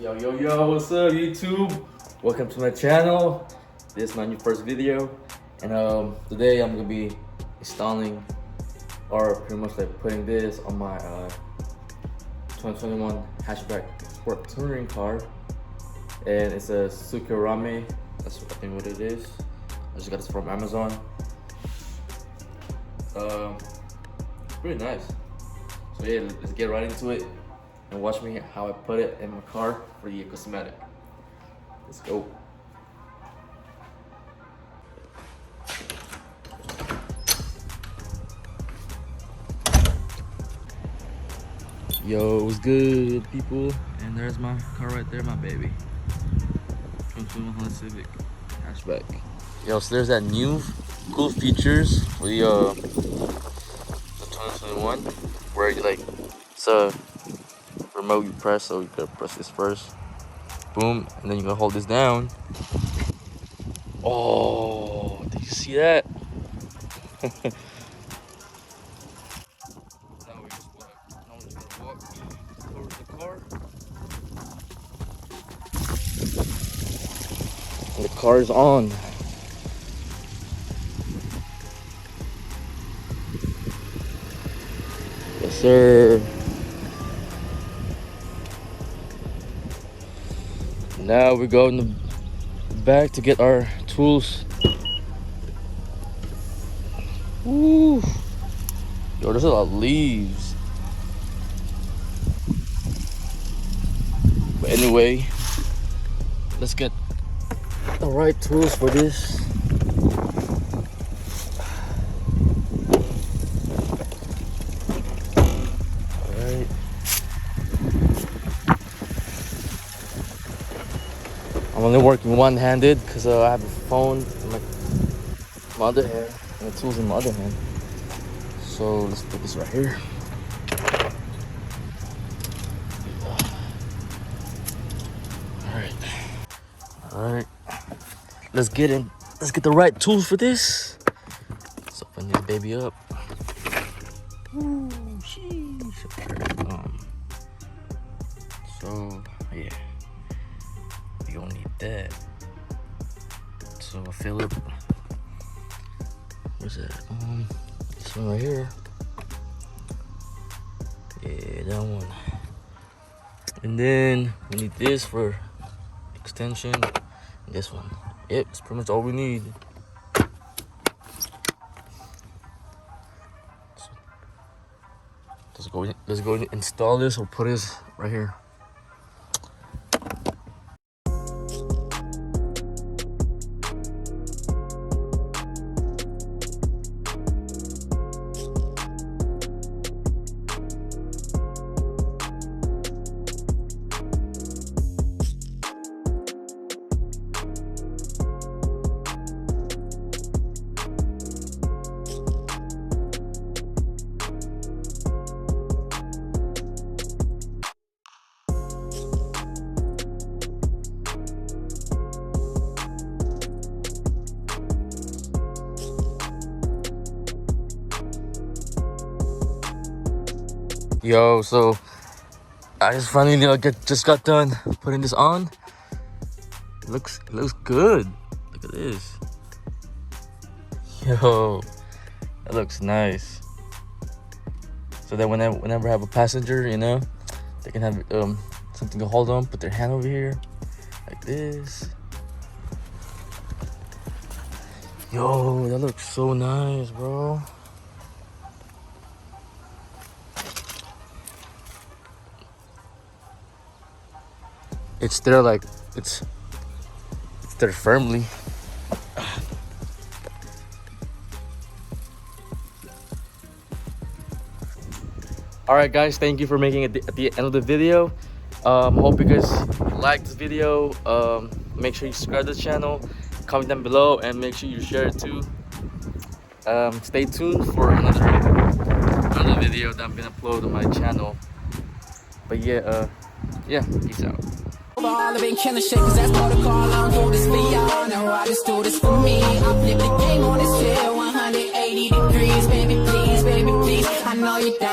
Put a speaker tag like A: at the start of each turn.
A: Yo, what's up YouTube? Welcome to my channel. This is my new first video. And today I'm gonna be installing or pretty much like putting this on my 2021 Hatchback sport touring car. And it's a Tsurikawa. That's I think what it is. I just got this from Amazon. Pretty nice. So yeah, let's get right into it and watch me how I put it in my car for the cosmetic. Let's go. Yo, what's good, people? And there's my car right there, my baby. 2021 Honda Civic Hatchback. Yo, so there's that new cool features for the 2021 where you like it's a remote you press, so you gotta press this first. Boom, and then you gonna hold this down. Oh, did you see that? Now we're just gonna walk towards the car. And the car is on. Yes, sir. Now we go in the back to get our tools. Ooh. Yo, there's a lot of leaves. But anyway, let's get the right tools for this. Alright. I'm only working one-handed because I have a phone in my other hand and the tools in my other hand. So let's put this right here. Alright. Let's get in. Let's get the right tools for this. Let's open this baby up. Ooh, sheesh. So yeah. You don't need that. So I fill up. Where's that? This one right here. Yeah, that one. And then we need this for extension. And this one. Yep, that's pretty much all we need. So let's go and install this or put this right here. Yo, so I just finally just got done putting this on. It looks good. Look at this. Yo, that looks nice. So that whenever I have a passenger, you know, they can have something to hold on, put their hand over here like this. Yo, that looks so nice, bro. It's there like it's there firmly. Alright guys, thank you for making it at the end of the video. Hope you guys like this video. Make sure you subscribe to the channel, comment down below, and make sure you share it too. Stay tuned for another video that I'm gonna upload on my channel. But yeah, peace out. I've been killing shit cause that's protocol. I don't do this for y'all, no, I just do this for me. I flip the game on this shit 180 degrees. Baby please, I know you down.